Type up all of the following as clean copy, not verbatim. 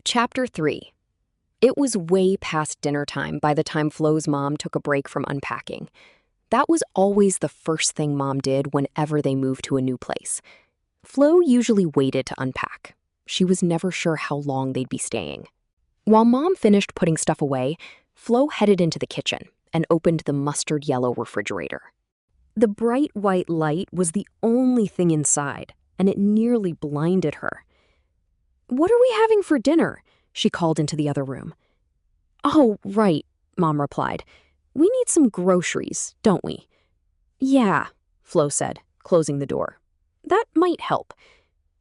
Chapter 3. It was way past dinner time by the time Flo's mom took a break from unpacking. That was always the first thing Mom did whenever they moved to a new place. Flo usually waited to unpack. She was never sure how long they'd be staying. While Mom finished putting stuff away, Flo headed into the kitchen and opened the mustard yellow refrigerator. The bright white light was the only thing inside, and it nearly blinded her. "What are we having for dinner?" she called into the other room. "Oh, right," Mom replied. "We need some groceries, don't we?" "Yeah," Flo said, closing the door. "That might help."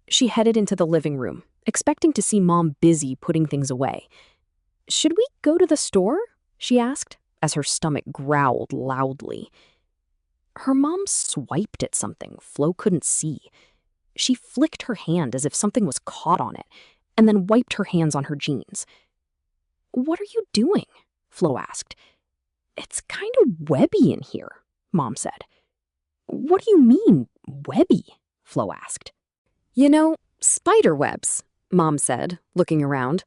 She headed into the living room, expecting to see Mom busy putting things away. "Should we go to the store?" she asked, as her stomach growled loudly. Her mom swiped at something Flo couldn't see. She flicked her hand as if something was caught on it, and then wiped her hands on her jeans. "What are you doing?" Flo asked. "It's kind of webby in here," Mom said. "What do you mean, webby?" Flo asked. "You know, spider webs," Mom said, looking around.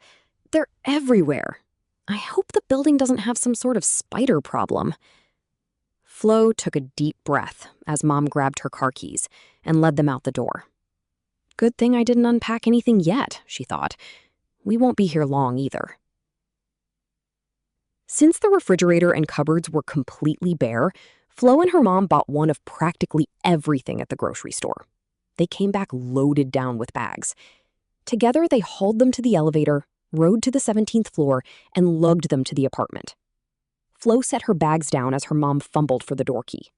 "They're everywhere. I hope the building doesn't have some sort of spider problem." Flo took a deep breath as Mom grabbed her car keys and led them out the door. "Good thing I didn't unpack anything yet," she thought. "We won't be here long either." Since the refrigerator and cupboards were completely bare, Flo and her mom bought one of practically everything at the grocery store. They came back loaded down with bags. Together, they hauled them to the elevator, rode to the 17th floor, and lugged them to the apartment. Flo set her bags down as her mom fumbled for the door key.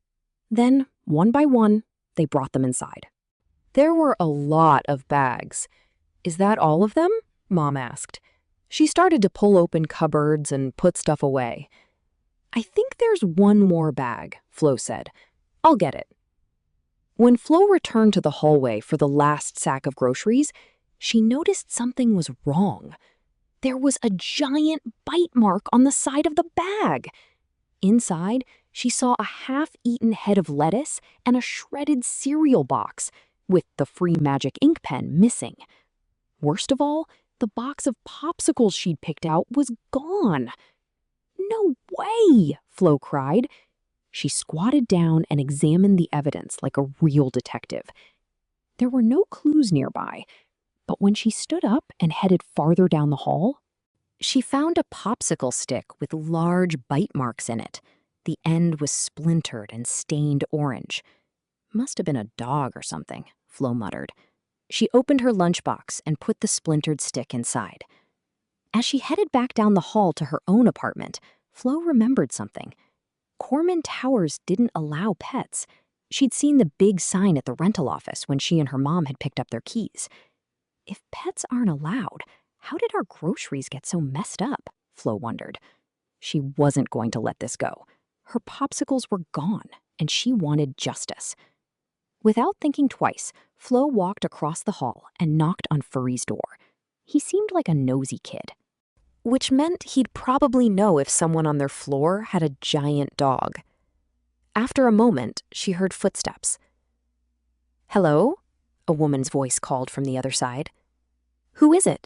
Then, one by one, they brought them inside. There were a lot of bags. "Is that all of them?" Mom asked. She started to pull open cupboards and put stuff away. "I think there's one more bag," Flo said. "I'll get it." When Flo returned to the hallway for the last sack of groceries, she noticed something was wrong. There was a giant bite mark on the side of the bag. Inside, she saw a half-eaten head of lettuce and a shredded cereal box, with the free magic ink pen missing. Worst of all, the box of popsicles she'd picked out was gone. "No way!" Flo cried. She squatted down and examined the evidence like a real detective. There were no clues nearby, but when she stood up and headed farther down the hall, she found a popsicle stick with large bite marks in it. The end was splintered and stained orange. "Must have been a dog or something," Flo muttered. She opened her lunchbox and put the splintered stick inside. As she headed back down the hall to her own apartment, Flo remembered something. Corman Towers didn't allow pets. She'd seen the big sign at the rental office when she and her mom had picked up their keys. If pets aren't allowed, how did our groceries get so messed up? Flo wondered. She wasn't going to let this go. Her popsicles were gone, and she wanted justice. Without thinking twice, Flo walked across the hall and knocked on Furry's door. He seemed like a nosy kid, which meant he'd probably know if someone on their floor had a giant dog. After a moment, she heard footsteps. "Hello?" a woman's voice called from the other side. "Who is it?"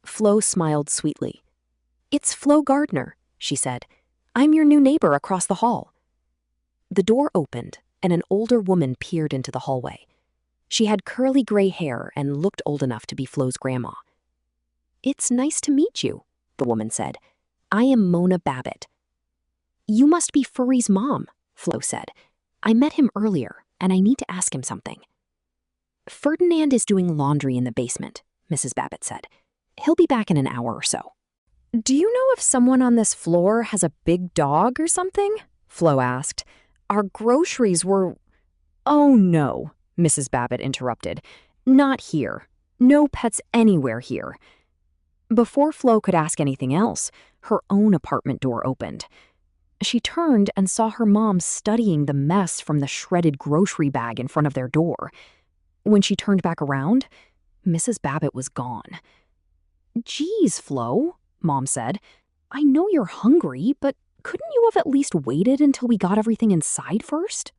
Flo smiled sweetly. "It's Flo Gardner," she said. "I'm your new neighbor across the hall." The door opened, and an older woman peered into the hallway. She had curly gray hair and looked old enough to be Flo's grandma. "It's nice to meet you," the woman said. "I am Mona Babbitt." "You must be Furry's mom," Flo said. "I met him earlier, and I need to ask him something." "Ferdinand is doing laundry in the basement," Mrs. Babbitt said. "He'll be back in an hour or so." "Do you know if someone on this floor has a big dog or something?" Flo asked. "Our groceries were—" "Oh, no," Mrs. Babbitt interrupted. "Not here. No pets anywhere here." Before Flo could ask anything else, her own apartment door opened. She turned and saw her mom studying the mess from the shredded grocery bag in front of their door. When she turned back around, Mrs. Babbitt was gone. "Geez, Flo," Mom said. "I know you're hungry, but couldn't you have at least waited until we got everything inside first?"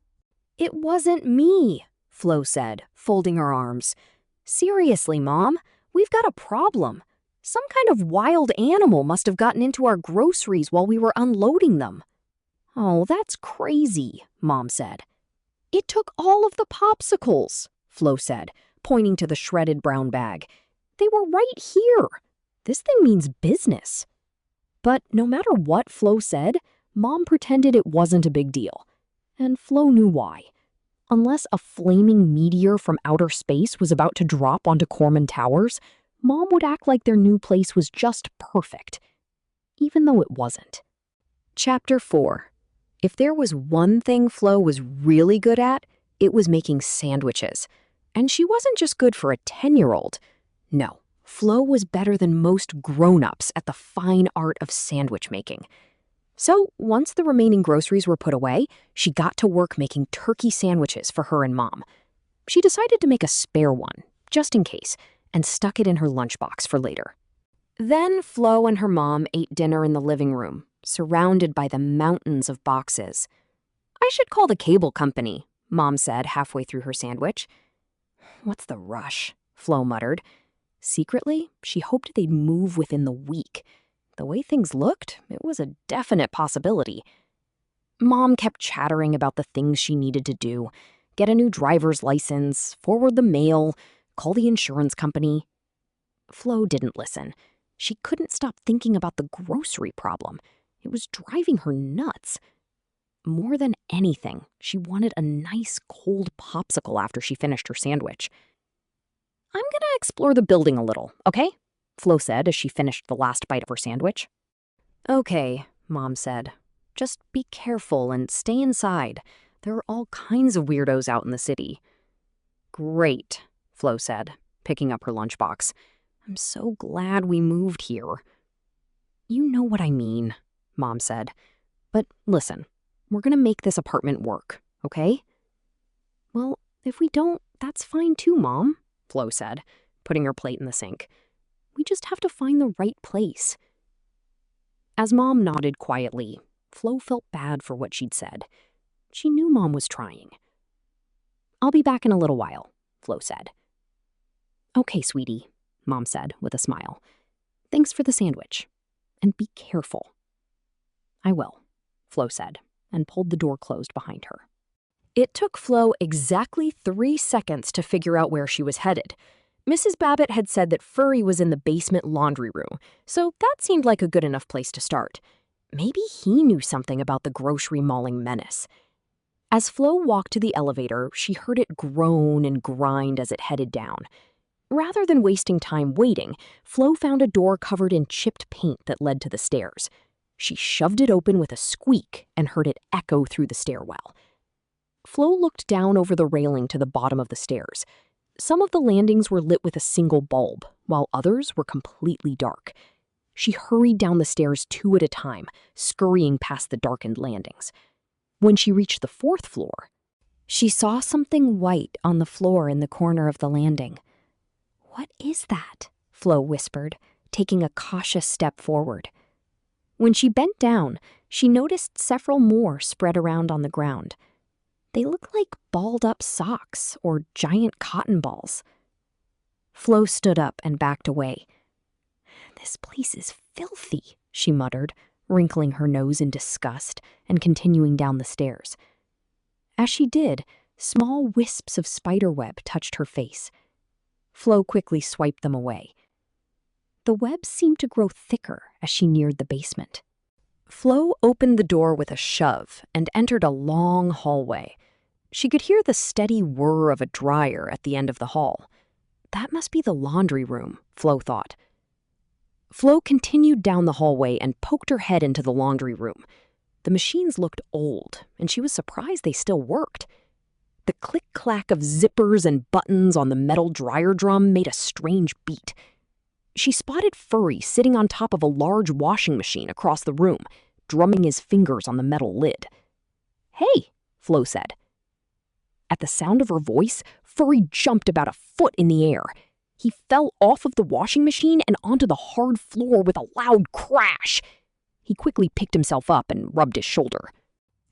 "It wasn't me," Flo said, folding her arms. "Seriously, Mom, we've got a problem. Some kind of wild animal must have gotten into our groceries while we were unloading them. Oh, that's crazy, Mom said. It took all of the popsicles, Flo said, pointing to the shredded brown bag. They were right here. This thing means business. But no matter what Flo said, Mom pretended it wasn't a big deal. And Flo knew why. Unless a flaming meteor from outer space was about to drop onto Corman Towers, Mom would act like their new place was just perfect, even though it wasn't. Chapter 4. If there was one thing Flo was really good at, it was making sandwiches. And she wasn't just good for a 10-year-old. No, Flo was better than most grown-ups at the fine art of sandwich making. So once the remaining groceries were put away, she got to work making turkey sandwiches for her and Mom. She decided to make a spare one, just in case, and stuck it in her lunchbox for later. Then Flo and her mom ate dinner in the living room, surrounded by the mountains of boxes. "I should call the cable company," Mom said halfway through her sandwich. "What's the rush?" Flo muttered. Secretly, she hoped they'd move within the week. The way things looked, it was a definite possibility. Mom kept chattering about the things she needed to do: get a new driver's license, forward the mail, call the insurance company. Flo didn't listen. She couldn't stop thinking about the grocery problem. It was driving her nuts. More than anything, she wanted a nice cold popsicle after she finished her sandwich. "I'm gonna explore the building a little, okay?" Flo said as she finished the last bite of her sandwich. "Okay," Mom said. "Just be careful and stay inside. There are all kinds of weirdos out in the city." "Great," Flo said, picking up her lunchbox. "I'm so glad we moved here." "You know what I mean," Mom said. "But listen, we're gonna make this apartment work, okay?" "Well, if we don't, that's fine too, Mom," Flo said, putting her plate in the sink. "We just have to find the right place." As Mom nodded quietly, Flo felt bad for what she'd said. She knew Mom was trying. "I'll be back in a little while," Flo said. "Okay, sweetie," Mom said with a smile. "Thanks for the sandwich. And be careful." "I will," Flo said, and pulled the door closed behind her. It took Flo exactly 3 seconds to figure out where she was headed. Mrs. Babbitt had said that Furry was in the basement laundry room, so that seemed like a good enough place to start. Maybe he knew something about the grocery mauling menace. As Flo walked to the elevator, she heard it groan and grind as it headed down. Rather than wasting time waiting, Flo found a door covered in chipped paint that led to the stairs. She shoved it open with a squeak and heard it echo through the stairwell. Flo looked down over the railing to the bottom of the stairs. Some of the landings were lit with a single bulb, while others were completely dark. She hurried down the stairs 2 at a time, scurrying past the darkened landings. When she reached the 4th floor, she saw something white on the floor in the corner of the landing. "What is that?" Flo whispered, taking a cautious step forward. When she bent down, she noticed several more spread around on the ground. They looked like balled-up socks or giant cotton balls. Flo stood up and backed away. "This place is filthy," she muttered, wrinkling her nose in disgust and continuing down the stairs. As she did, small wisps of spiderweb touched her face. Flo quickly swiped them away. The webs seemed to grow thicker as she neared the basement. Flo opened the door with a shove and entered a long hallway. She could hear the steady whir of a dryer at the end of the hall. That must be the laundry room, Flo thought. Flo continued down the hallway and poked her head into the laundry room. The machines looked old, and she was surprised they still worked. The click-clack of zippers and buttons on the metal dryer drum made a strange beat. She spotted Furry sitting on top of a large washing machine across the room, drumming his fingers on the metal lid. "Hey," Flo said. At the sound of her voice, Furry jumped about a foot in the air. He fell off of the washing machine and onto the hard floor with a loud crash. He quickly picked himself up and rubbed his shoulder.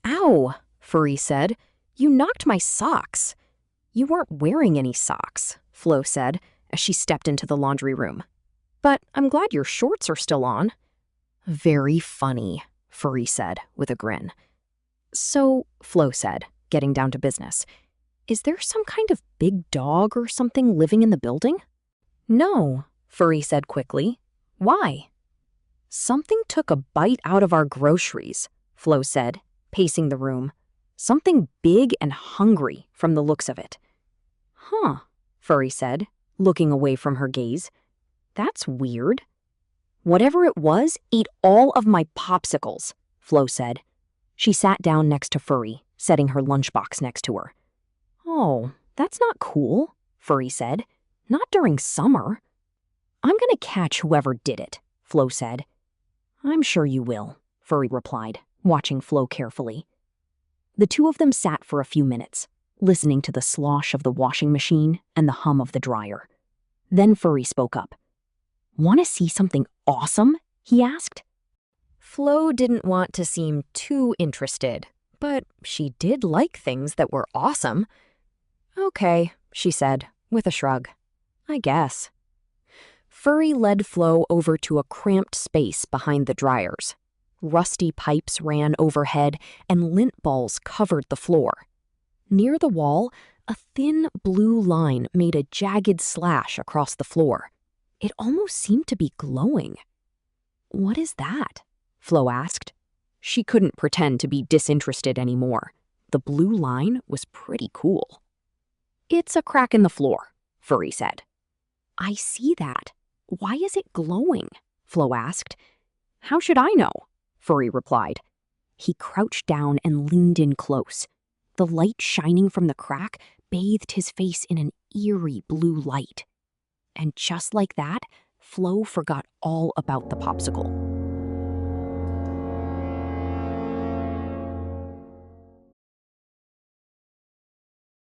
"Ow," Furry said. "You knocked my socks." "You weren't wearing any socks," Flo said, as she stepped into the laundry room. But I'm glad your shorts are still on. Very funny, Furry said with a grin. So, Flo said, getting down to business, is there some kind of big dog or something living in the building? No, Furry said quickly. Why? Something took a bite out of our groceries, Flo said, pacing the room. Something big and hungry from the looks of it. Huh, Furry said, looking away from her gaze. That's weird. Whatever it was ate all of my popsicles, Flo said. She sat down next to Furry, setting her lunchbox next to her. Oh, that's not cool, Furry said. Not during summer. I'm gonna catch whoever did it, Flo said. I'm sure you will, Furry replied, watching Flo carefully. The two of them sat for a few minutes, listening to the slosh of the washing machine and the hum of the dryer. Then Furry spoke up. Want to see something awesome? He asked. Flo didn't want to seem too interested, but she did like things that were awesome. Okay, she said, with a shrug. I guess. Furry led Flo over to a cramped space behind the dryers. Rusty pipes ran overhead and lint balls covered the floor. Near the wall, a thin blue line made a jagged slash across the floor. It almost seemed to be glowing. What is that? Flo asked. She couldn't pretend to be disinterested anymore. The blue line was pretty cool. It's a crack in the floor, Furry said. I see that. Why is it glowing? Flo asked. How should I know? Furry replied. He crouched down and leaned in close. The light shining from the crack bathed his face in an eerie blue light. And just like that, Flo forgot all about the popsicle.